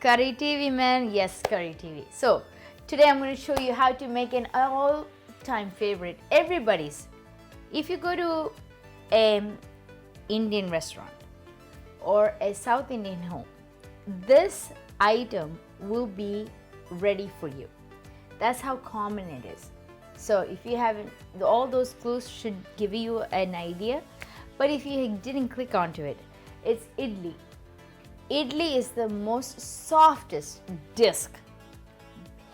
Curry TV, man. Yes, Curry TV. So, today I'm going to show you how to make an all-time favorite, everybody's. If you go to an Indian restaurant or a South Indian home, this item will be ready for you. That's how common it is. So if you haven't, all those clues should give you an idea. But if you didn't click onto it, it's idli. Idli is the most softest disc,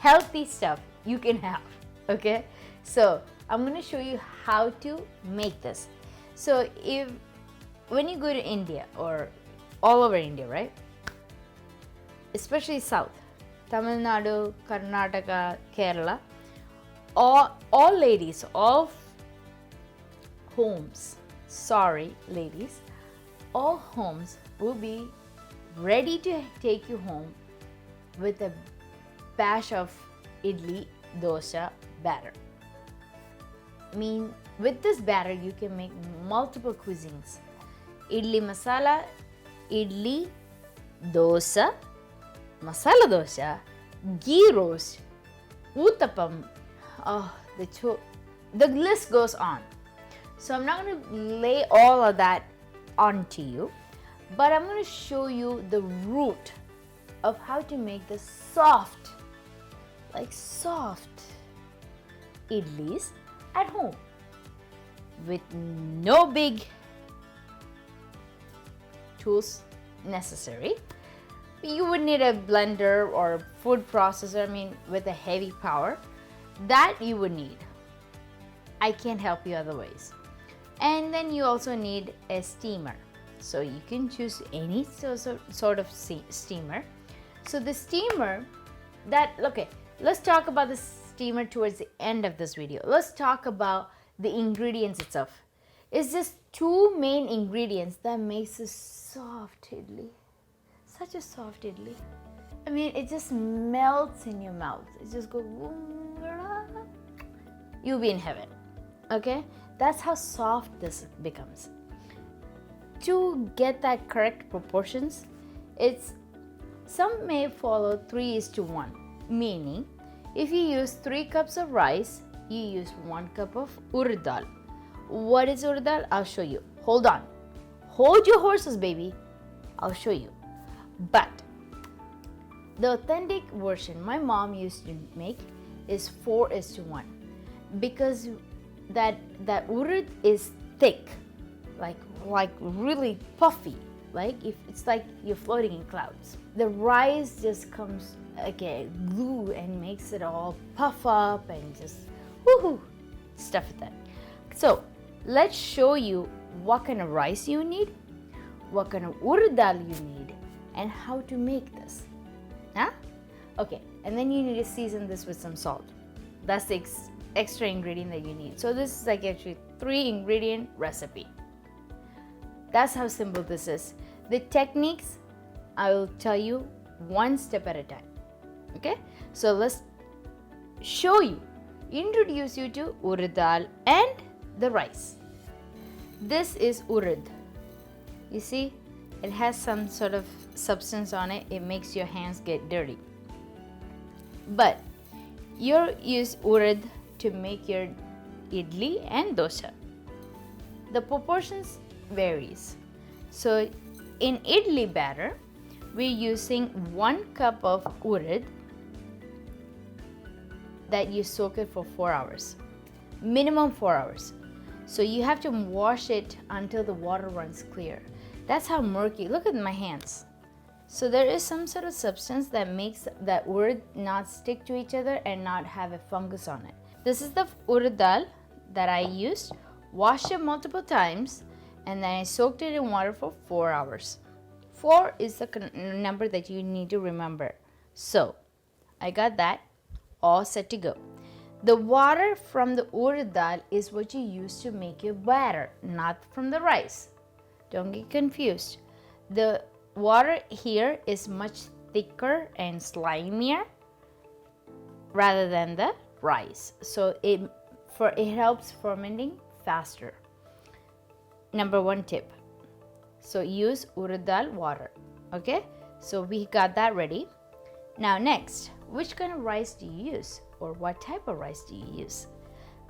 healthy stuff you can have. Okay, so I'm going to show you how to make this. So when you go to India or all over India, right? Especially South, Tamil Nadu, Karnataka, Kerala, all ladies, all homes, sorry ladies, all homes will be ready to take you home with a batch of idli dosa batter. With this batter you can make multiple cuisines. Idli masala, idli dosa, masala dosa, ghee roast, uttapam. Oh, the list goes on. So I'm not going to lay all of that onto you, but I'm going to show you the root of how to make the soft idlis at home with no big tools necessary. You would need a blender or food processor, with a heavy power. That you would need. I can't help you otherwise. And then you also need a steamer. So you can choose any sort of steamer. So the steamer, let's talk about the steamer towards the end of this video. Let's talk about the ingredients itself. It's just two main ingredients that makes a soft idli. Such a soft idli. It just melts in your mouth. It just goes, you'll be in heaven. Okay? That's how soft this becomes. To get that correct proportions, some may follow 3:1, meaning if you use 3 cups of rice, you use 1 cup of urad dal. What is urad dal? I'll show you. Hold on. Hold your horses, baby. I'll show you. But the authentic version my mom used to make is 4:1, because that urad is thick, like really puffy, it's like you're floating in clouds. The rice just comes like a glue and makes it all puff up and just woohoo stuff like that. So let's show you what kind of rice you need, what kind of urad dal you need, and how to make this. Okay, and then you need to season this with some salt. That's the extra ingredient that you need. So this is actually 3-ingredient recipe. That's how simple this is. The techniques I will tell you one step at a time. Okay, so let's introduce you to urad dal and the rice. This is urad. You see, it has some sort of substance on it. It makes your hands get dirty. But you use urad to make your idli and dosa. The proportions varies. So in idli batter, we're using 1 cup of urad that you soak it for 4 hours, minimum 4 hours. So you have to wash it until the water runs clear. That's how murky. Look at my hands. So there is some sort of substance that makes that urad not stick to each other and not have a fungus on it. This is the urad dal that I used, washed it multiple times, and then I soaked it in water for 4 hours. 4 is the number that you need to remember. So I got that all set to go. The water from the urad dal is what you use to make your batter, not from the rice. Don't get confused. The water here is much thicker and slimier rather than the rice. So it helps fermenting faster. Number 1 tip. So use urad dal water. Okay, so we got that ready. Now next, which kind of rice do you use, or what type of rice do you use?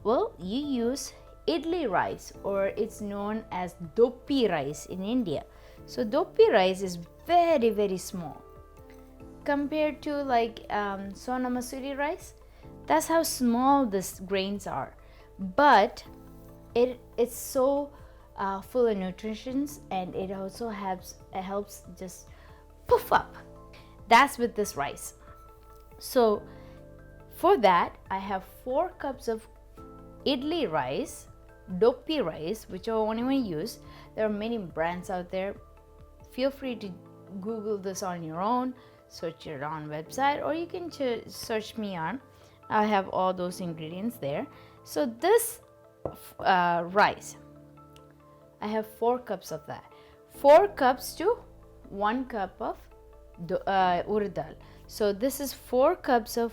Well, you use idli rice, or it's known as doppi rice in India. So doppi rice is very, very small compared to like sona masuri rice. That's how small these grains are, but it's so full of nutrients, and it also helps just poof up. That's with this rice. So for that, I have 4 cups of idli rice, doppi rice, whichever one you want to use. There are many brands out there. Feel free to Google this on your own, search it on website, or you can search me on. I have all those ingredients there. So this rice, I have 4 cups of that. 4 cups to 1 cup of urad dal. So this is 4 cups of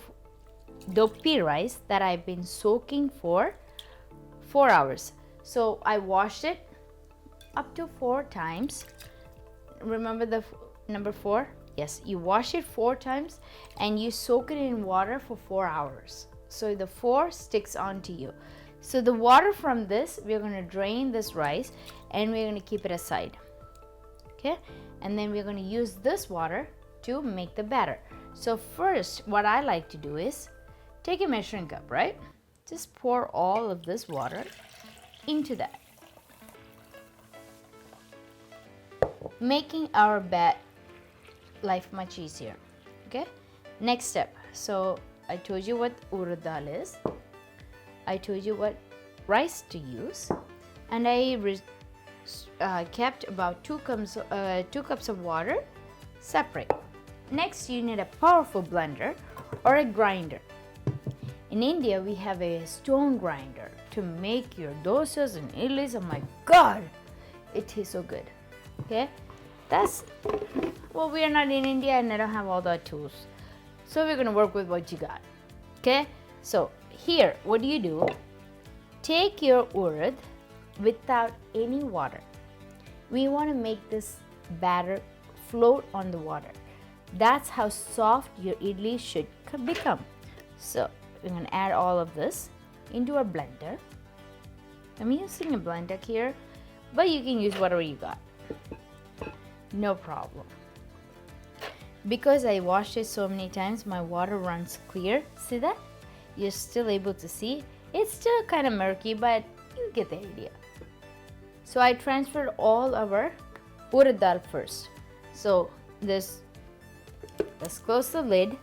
doppi rice that I've been soaking for 4 hours. So I washed it up to 4 times. Remember the number 4? Yes, you wash it 4 times and you soak it in water for 4 hours. So the 4 sticks onto you. So the water from this, we're going to drain this rice and we're going to keep it aside. Okay? And then we're going to use this water to make the batter. So first, what I like to do is take a measuring cup, right? Just pour all of this water into that, making our life much easier. Okay, next step. So I told you what urad dal is, I told you what rice to use, and I kept about 2 cups of water separate. Next, you need a powerful blender or a grinder. In India, we have a stone grinder to make your dosas and idlis. Oh my god, it tastes so good. Okay, well, we are not in India and I don't have all the tools, so we're gonna work with what you got. Okay, so here, what do? Take your urad without any water. We want to make this batter float on the water. That's how soft your idli should become. So we're going to add all of this into a blender. I'm using a blender here, but you can use whatever you got. No problem. Because I washed it so many times, my water runs clear. See that? You're still able to see. It's still kind of murky, but you get the idea. So I transferred all our urad dal first. So let's close the lid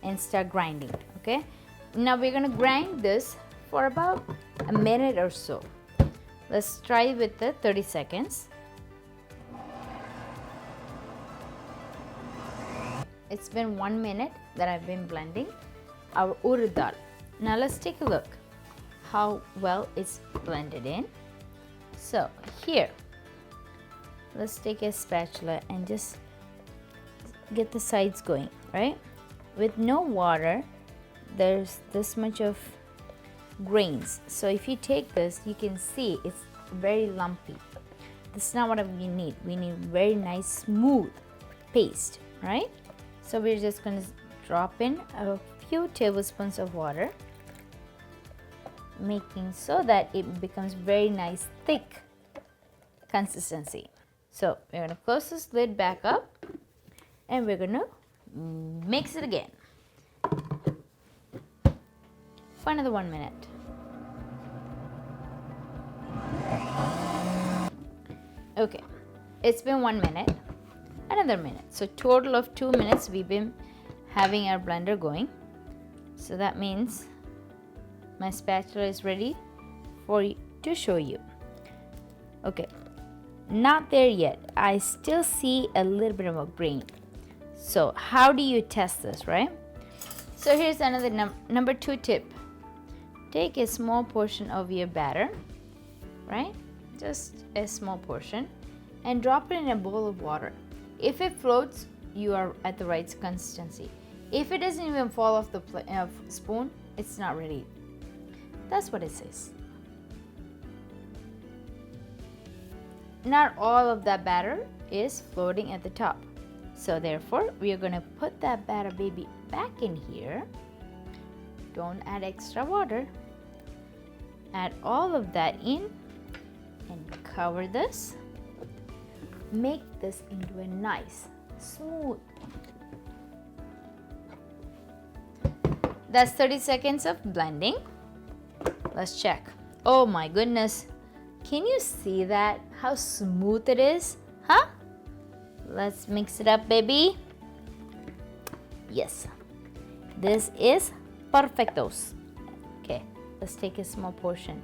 and start grinding. Okay, now we're gonna grind this for about a minute or so. Let's try with the 30 seconds. It's been 1 minute that I've been blending our urad dal. Now let's take a look how well it's blended in. So here, let's take a spatula and just get the sides going, right? With no water, there's this much of grains. So if you take this, you can see it's very lumpy. This is not what we need. We need very nice smooth paste, right? So we're just going to drop in a few tablespoons of water, making so that it becomes very nice thick consistency. So we're going to close this lid back up and we're going to mix it again for another 1 minute. Okay, it's been 1 minute, another minute. So total of 2 minutes we've been having our blender going. So that means my spatula is ready to show you. Okay, not there yet. I still see a little bit of a grain. So how do you test this, right? So here's another number 2 tip. Take a small portion of your batter, right? Just a small portion, and drop it in a bowl of water. If it floats, you are at the right consistency. If it doesn't even fall off the spoon, it's not ready. That's what it says. Not all of that batter is floating at the top. So therefore, we are going to put that batter baby back in here. Don't add extra water. Add all of that in and cover this. Make this into a nice, smooth. That's 30 seconds of blending. Let's check. Oh my goodness. Can you see that? How smooth it is? Huh? Let's mix it up, baby. Yes. This is perfectos. Okay, let's take a small portion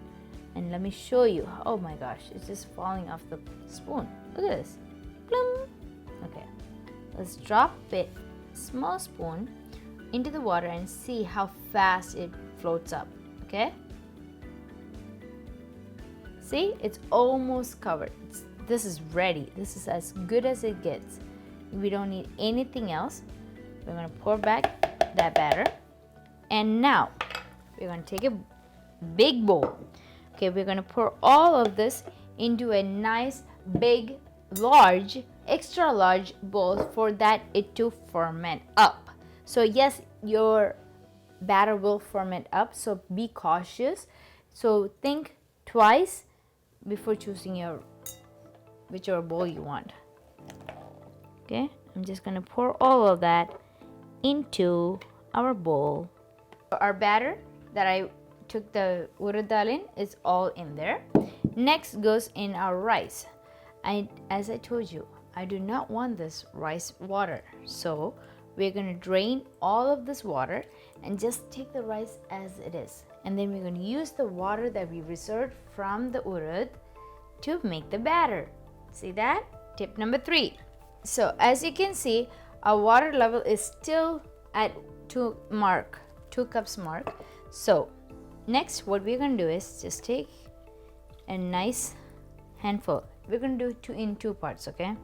and let me show you. Oh my gosh, it's just falling off the spoon. Look at this. Plum. Okay, let's drop it, small spoon, into the water and see how fast it floats up. Okay, see, it's almost covered. This is ready. This is as good as it gets. We don't need anything else. We're going to pour back that batter, and now we're going to take a big bowl. Okay, we're going to pour all of this into a nice big large, extra large bowl for that it to ferment up. So yes, your batter will ferment up, so be cautious. So think twice before choosing whichever bowl you want. Okay, I'm just gonna pour all of that into our bowl. Our batter that I took the urad dal in is all in there. Next goes in our rice. As I told you, I do not want this rice water, so we're gonna drain all of this water and just take the rice as it is, and then we're gonna use the water that we reserved from the urad to make the batter. See that? Tip number 3. So as you can see, our water level is still at 2 cups mark. So next, what we're going to do is just take a nice handful. We're going to do in two parts, okay?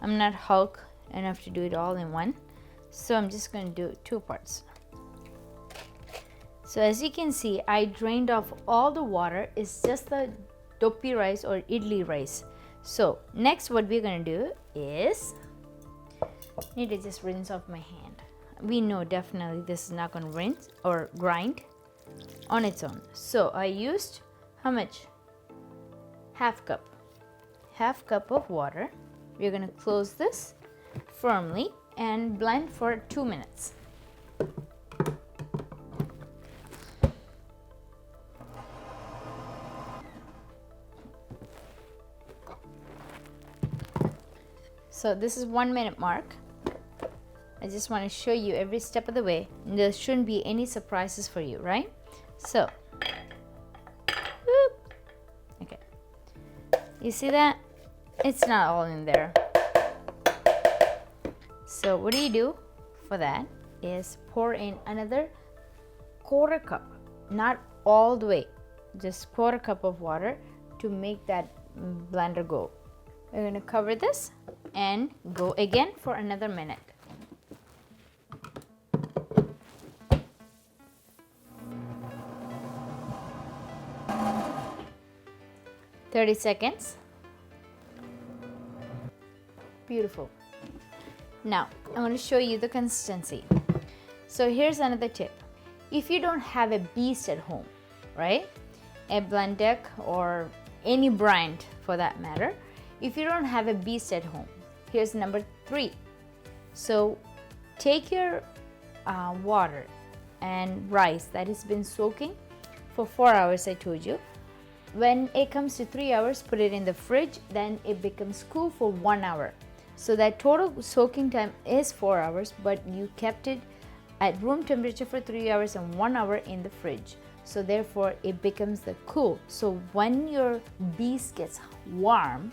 I'm not Hulk enough to do it all in one, so I'm just going to do 2 parts. So as you can see, I drained off all the water. It's just the dopi rice or idli rice. So next, what we're going to do is need to just rinse off my hand. We know definitely this is not going to rinse or grind on its own. So I used how much? Half cup of water. We're going to close this firmly and blend for 2 minutes. So this is 1 minute mark. I just want to show you every step of the way. There shouldn't be any surprises for you, right? So, whoop. Okay. You see that? It's not all in there. So what do for that is pour in another 1/4 cup, not all the way, just 1/4 cup of water to make that blender go. We're going to cover this and go again for another minute. "30 seconds. Beautiful. Now, I want to show you the consistency. So here's another tip. If you don't have a beast at home, right? A blender or any brand for that matter. If you don't have a beast at home, here's number 3. So take your water and rice that has been soaking for 4 hours, I told you. When it comes to 3 hours, put it in the fridge, then it becomes cool for 1 hour. So that total soaking time is 4 hours, but you kept it at room temperature for 3 hours and 1 hour in the fridge. So therefore it becomes the cool. So when your beast gets warm,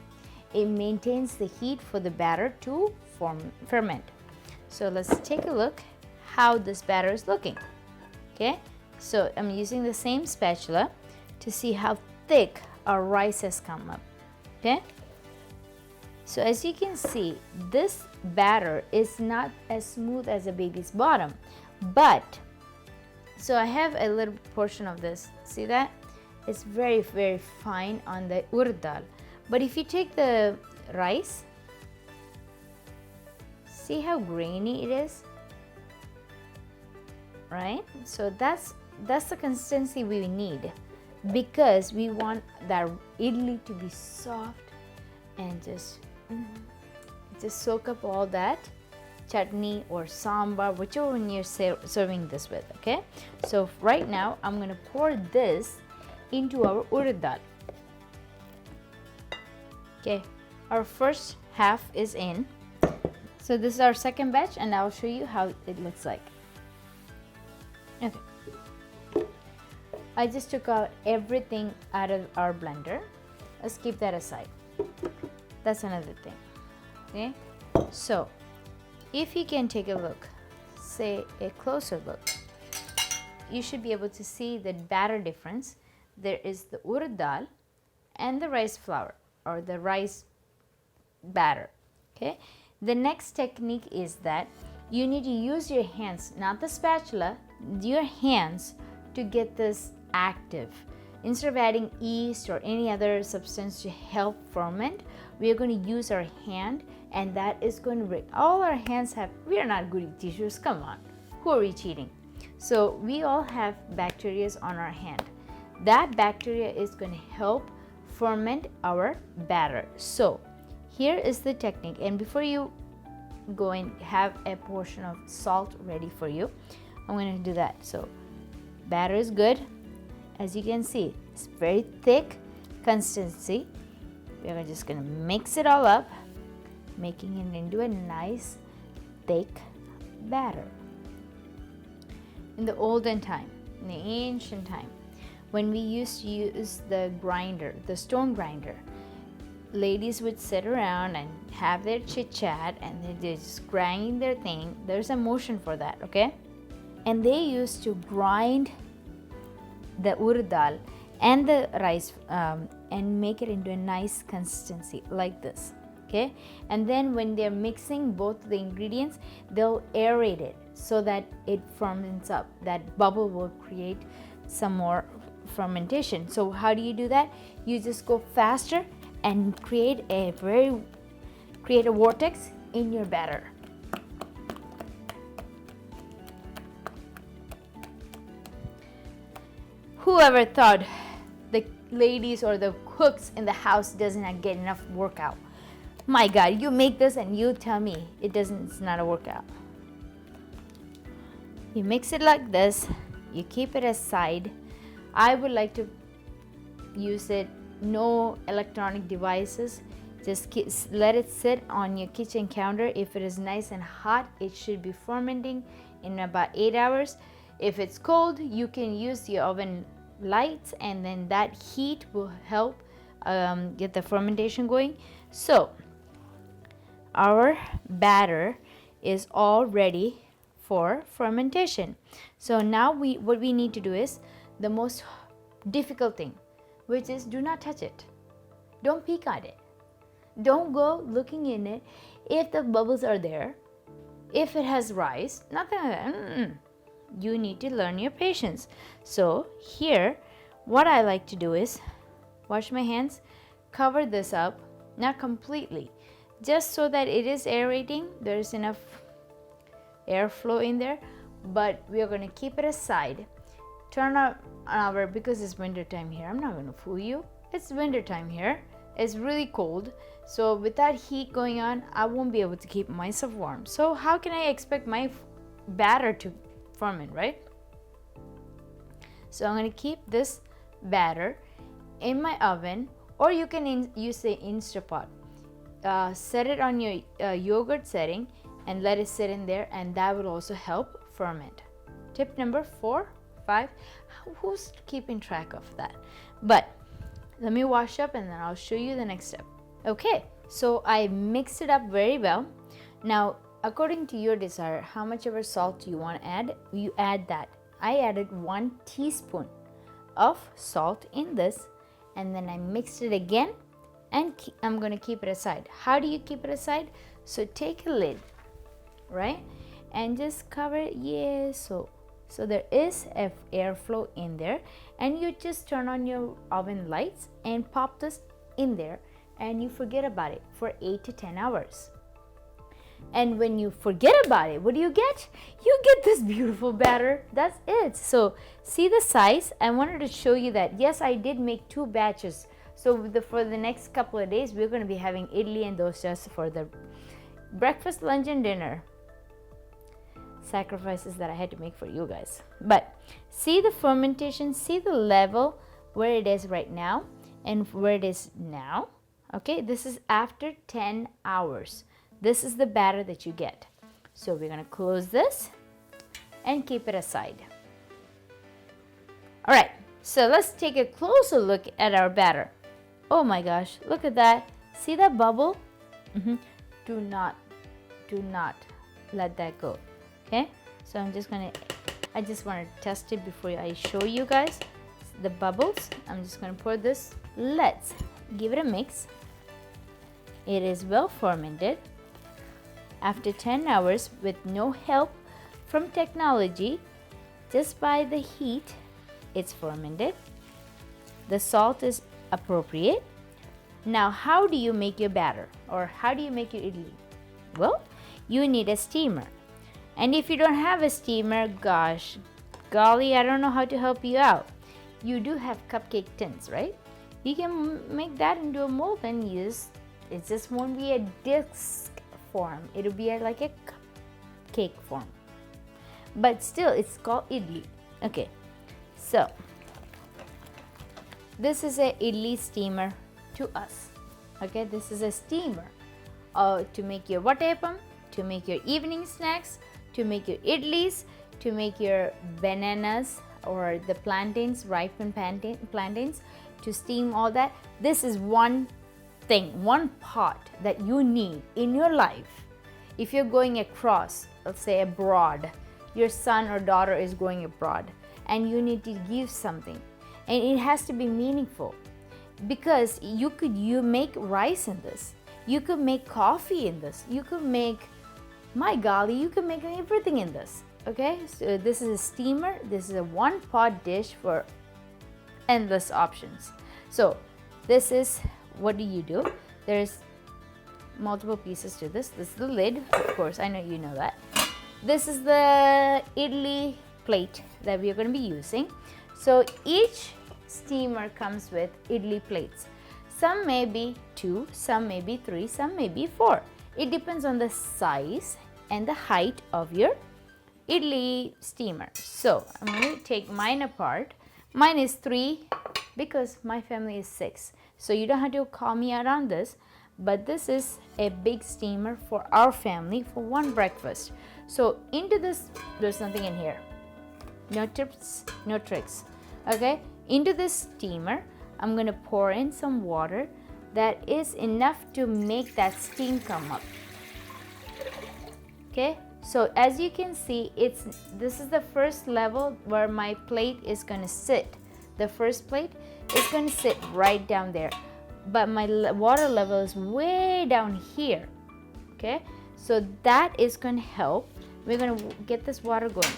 it maintains the heat for the batter to ferment. So let's take a look how this batter is looking. Okay, so I'm using the same spatula to see how thick our rice has come up. Okay, so as you can see, this batter is not as smooth as a baby's bottom, but so I have a little portion of this. See that? It's very, very fine on the urad dal. But if you take the rice See how grainy it is, right? So that's the consistency we need, because we want that idli to be soft and just soak up all that chutney or sambar, whichever one you're serving this with. Okay, so right now I'm going to pour this into our urad dal. Okay, our first half is in. So this is our second batch, and I'll show you how it looks like. Okay, I just took out everything out of our blender. Let's keep that aside. That's another thing. Okay, so if you can take a look, say a closer look, you should be able to see the batter difference. There is the urad dal and the rice flour or the rice batter. Okay, the next technique is that you need to use your hands, not the spatula, your hands, to get this active. Instead of adding yeast or any other substance to help ferment, we are going to use our hand, and that is going to bring all our hands have. We are not goody tissues. Come on, who are we cheating? So we all have bacteria on our hand. That bacteria is going to help ferment our batter. So here is the technique, and before you go and have a portion of salt ready for you, I'm going to do that. So batter is good. As you can see, it's very thick consistency. We're just going to mix it all up, making it into a nice thick batter. In the olden time, in the ancient time, when we used to use the grinder, the stone grinder, ladies would sit around and have their chit chat, and they're just grinding their thing. There's a motion for that, okay? And they used to grind the urad dal and the rice and make it into a nice consistency like this. Okay, and then when they're mixing both the ingredients, they'll aerate it so that it ferments up. That bubble will create some more fermentation. So how do you do that? You just go faster and create a vortex in your batter. Whoever thought the ladies or the cooks in the house doesn't get enough workout? My God, you make this and you tell me it's not a workout. You mix it like this, you keep it aside. I would like to use it, no electronic devices. Just let it sit on your kitchen counter. If it is nice and hot, it should be fermenting in about 8 hours. If it's cold, you can use your oven lights, and then that heat will help get the fermentation going. So our batter is all ready for fermentation. So now what we need to do is the most difficult thing, which is do not touch it. Don't peek at it. Don't go looking in it. If the bubbles are there, if it has rise, nothing like that. You need to learn your patience. So here, what I like to do is wash my hands, cover this up, not completely, just so that it is aerating. There is enough airflow in there, but we are going to keep it aside. Turn on our, because it's winter time here. I'm not going to fool you. It's winter time here. It's really cold. So with that heat going on, I won't be able to keep myself warm. So how can I expect my batter to ferment, right? So I'm going to keep this batter in my oven, or you can use the Instapot. Set it on your yogurt setting and let it sit in there, and that will also help ferment. Tip number 4, 5, who's keeping track of that? But let me wash up and then I'll show you the next step. Okay, so I mixed it up very well. Now, according to your desire, how much ever salt you want to add, you add that. I added 1 teaspoon of salt in this, and then I mixed it again, and I'm going to keep it aside. How do you keep it aside? So take a lid, right, and just cover it. Yes, so there is airflow in there, and you just turn on your oven lights and pop this in there, and you forget about it for 8 to 10 hours. And when you forget about it, what do you get? You get this beautiful batter. That's it. So see the size. I wanted to show you that. Yes, I did make 2 batches. So for the next couple of days, we're going to be having idli and dosas for the breakfast, lunch, and dinner. Sacrifices that I had to make for you guys. But see the fermentation, see the level where it is right now and where it is now. Okay, this is after 10 hours. This is the batter that you get. So we're going to close this and keep it aside. All right, so let's take a closer look at our batter. Oh my gosh, look at that. See that bubble? Do not let that go. Okay, so I just want to test it before I show you guys the bubbles. I'm just going to pour this. Let's give it a mix. It is well fermented. After 10 hours with no help from technology, just by the heat, it's fermented. The salt is appropriate. Now, how do you make your batter, or how do you make your idli? Well, you need a steamer. And if you don't have a steamer, gosh, golly, I don't know how to help you out. You do have cupcake tins, right? You can make that into a mold and use, it just won't be a disc form. It'll be like a cupcake form. But still, it's called idli. Okay, so this is a idli steamer to us. Okay, this is a steamer to make your vatappam, to make your evening snacks, to make your idlis, to make your bananas or the plantains, ripened plantains, to steam all that. This is one thing, one pot that you need in your life. If you're going across, let's say abroad, your son or daughter is going abroad and you need to give something, and it has to be meaningful, because you make rice in this, you could make coffee in this, you could make, my golly, you can make everything in this. Okay, so this is a steamer. This is a one pot dish for endless options. So this is, what do? There's multiple pieces to this. This is the lid, of course, I know you know that. This is the idli plate that we are going to be using. So each steamer comes with idli plates. Some may be 2, some may be 3, some may be 4. It depends on the size and the height of your idli steamer. So I'm going to take mine apart. Mine is 3 because my family is 6. So you don't have to call me out on this, but this is a big steamer for our family for one breakfast. So into this, there's nothing in here. No tips, no tricks. Okay, into this steamer, I'm going to pour in some water that is enough to make that steam come up. Okay, so as you can see, this is the first level where my plate is going to sit. The first plate is going to sit right down there, but my water level is way down here. Okay, so that is going to help. We're going to get this water going.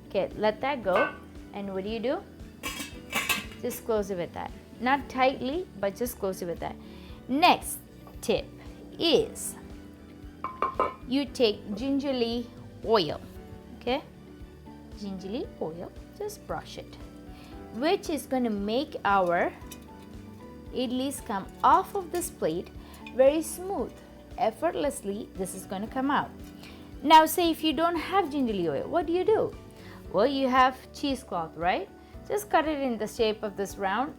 Okay, let that go. And what do? Just close it with that. Not tightly, but just close it with that. Next tip is you take gingerly oil. Okay, gingerly oil, just brush it, which is going to make our idlis come off of this plate very smooth, effortlessly. This is going to come out. Now say if you don't have gingerly oil, what do? Well, you have cheesecloth, right? Just cut it in the shape of this round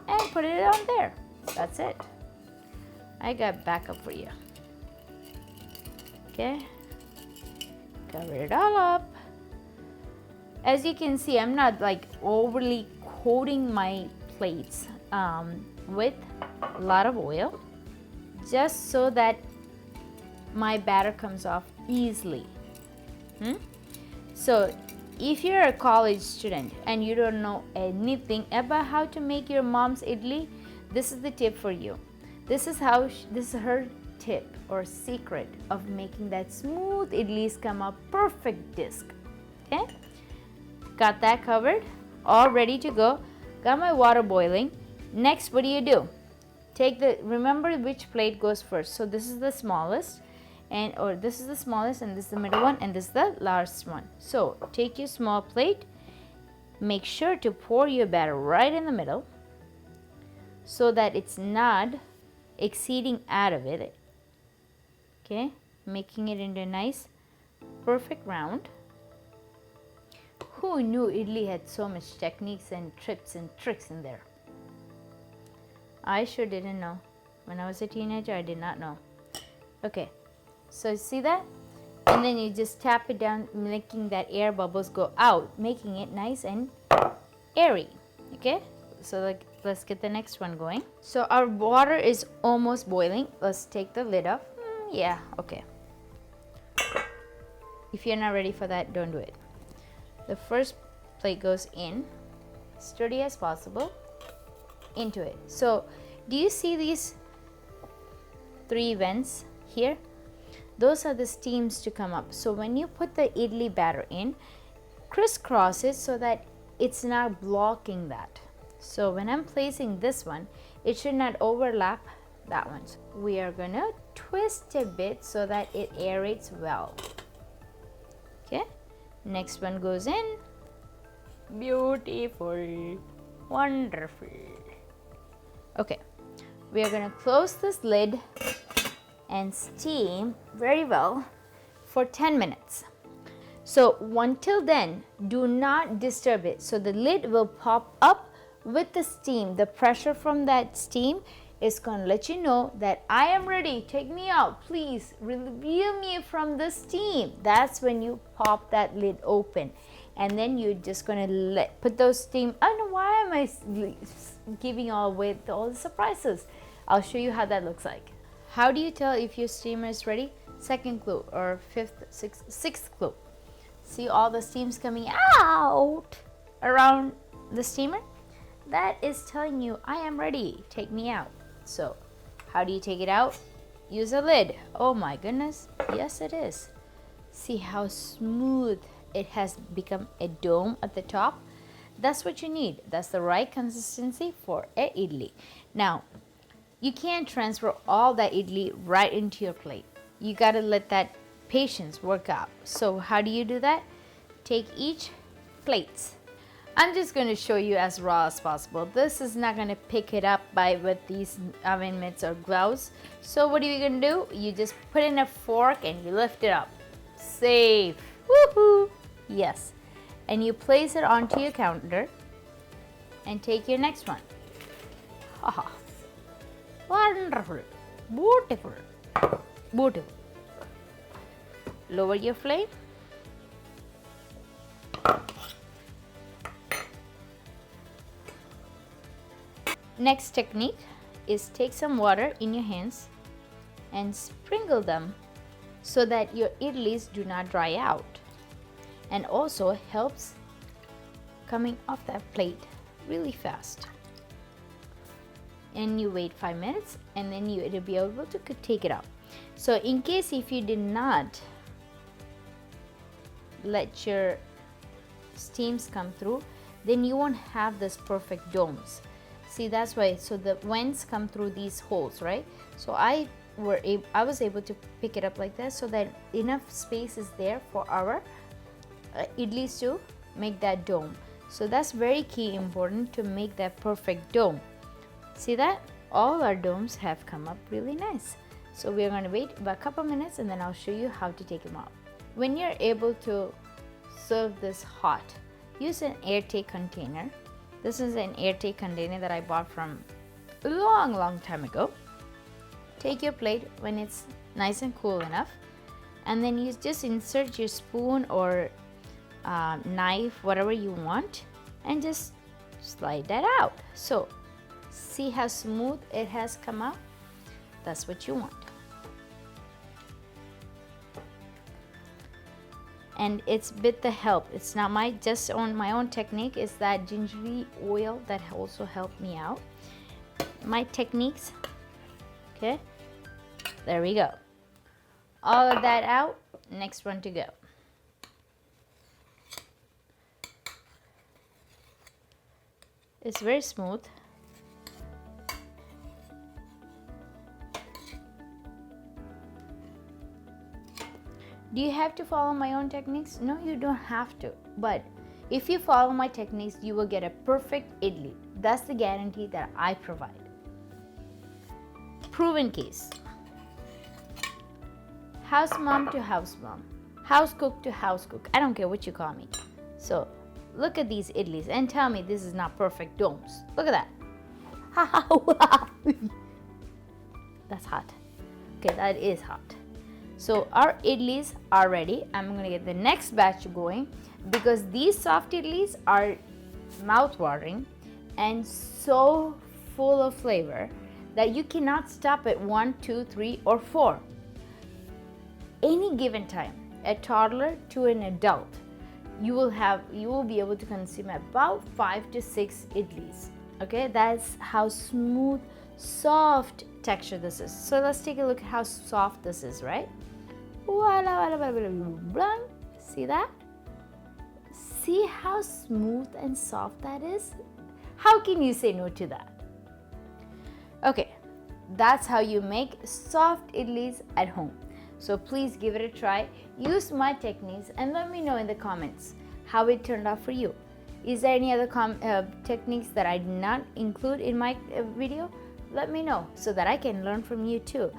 and put it on there. That's it. I got backup for you. Okay, cover it all up. As you can see, I'm not like overly coating my plates with a lot of oil, just so that my batter comes off easily. So if you're a college student and you don't know anything about how to make your mom's idli, this is the tip for you. This is her tip or secret of making that smooth idlis come up perfect disc. Okay, got that covered, all ready to go. Got my water boiling. Next, what do? Remember which plate goes first. So this is the smallest, and or this is the smallest, and this is the middle one, and this is the largest one. So take your small plate, make sure to pour your batter right in the middle so that it's not exceeding out of it. Okay, making it into a nice perfect round. Who knew idli had so much techniques and tips and tricks in there? I sure didn't know. When I was a teenager, I did not know. Okay, so see that? And then you just tap it down, making that air bubbles go out, making it nice and airy. Okay, so let's get the next one going. So our water is almost boiling. Let's take the lid off. Yeah, okay. If you're not ready for that, don't do it. The first plate goes in, sturdy as possible, into it. So do you see these 3 vents here? Those are the steams to come up. So when you put the idli batter in, crisscross it so that it's not blocking that. So when I'm placing this one, it should not overlap that one. So we are gonna twist a bit so that it aerates well. Okay, next one goes in. Beautiful, wonderful. Okay, we are gonna close this lid and steam very well for 10 minutes. So until then, do not disturb it. So the lid will pop up with the steam. The pressure from that steam is going to let you know that I am ready. Take me out. Please relieve me from the steam. That's when you pop that lid open. And then you're just going to put those steam. I don't know, why am I giving away all the surprises? I'll show you how that looks like. How do you tell if your steamer is ready? Second clue or sixth clue. See all the steams coming out around the steamer? That is telling you I am ready. Take me out. So how do you take it out? Use a lid. Oh my goodness. Yes, it is. See how smooth it has become, a dome at the top? That's what you need. That's the right consistency for a idli. Now, you can't transfer all that idli right into your plate. You got to let that patience work out. So how do you do that? Take each plate. I'm just going to show you as raw as possible. This is not going to pick it up with these oven mitts or gloves. So what are you going to do? You just put in a fork and you lift it up. Safe. Woohoo! Yes. And you place it onto your counter and take your next one. Haha. Wonderful. Beautiful. Beautiful. Lower your flame. Next technique is take some water in your hands and sprinkle them so that your idlis do not dry out, and also helps coming off that plate really fast. And you wait 5 minutes and then you'll be able to take it out. So in case if you did not let your steams come through, then you won't have this perfect domes. See, that's why. So the vents come through these holes, right? So I was able to pick it up like that so that enough space is there for our idlis to make that dome. So that's very key important to make that perfect dome. See that? All our domes have come up really nice. So we're going to wait about a couple minutes and then I'll show you how to take them out. When you're able to serve this hot, use an airtight container. This is an airtight container that I bought from a long time ago. Take your plate when it's nice and cool enough, and then you just insert your spoon or knife, whatever you want, and just slide that out. So see how smooth it has come out? That's what you want. And it's with the help. It's not my own technique. Is that gingery oil that also helped me out. My techniques. Okay. There we go. All of that out. Next one to go. It's very smooth. Do you have to follow my own techniques? No, you don't have to. But if you follow my techniques, you will get a perfect idli. That's the guarantee that I provide. Proven case. House mom to house mom. House cook to house cook. I don't care what you call me. So look at these idlis and tell me this is not perfect domes. Look at that. That's hot. Okay, that is hot. So our idlis are ready. I'm going to get the next batch going because these soft idlis are mouth-watering and so full of flavor that you cannot stop at 1, 2, 3, or 4. Any given time, a toddler to an adult, you will be able to consume about 5 to 6 idlis. Okay, that's how smooth, soft texture this is. So let's take a look at how soft this is, right? See that? See how smooth and soft that is? How can you say no to that? Okay, that's how you make soft idlis at home. So please give it a try. Use my techniques and let me know in the comments how it turned out for you. Is there any other techniques that I did not include in my video? Let me know so that I can learn from you too.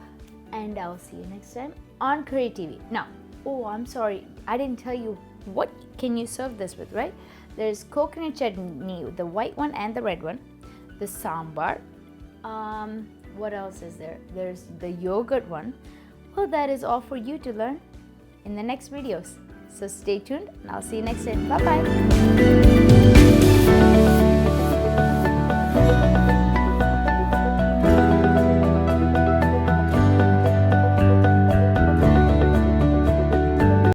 And I'll see you next time on Curry TV. Now, I'm sorry, I didn't tell you what can you serve this with, right? There's coconut chutney, the white one and the red one, the sambar. What else is there? There's the yogurt one. Well, that is all for you to learn in the next videos. So stay tuned and I'll see you next time. Bye bye.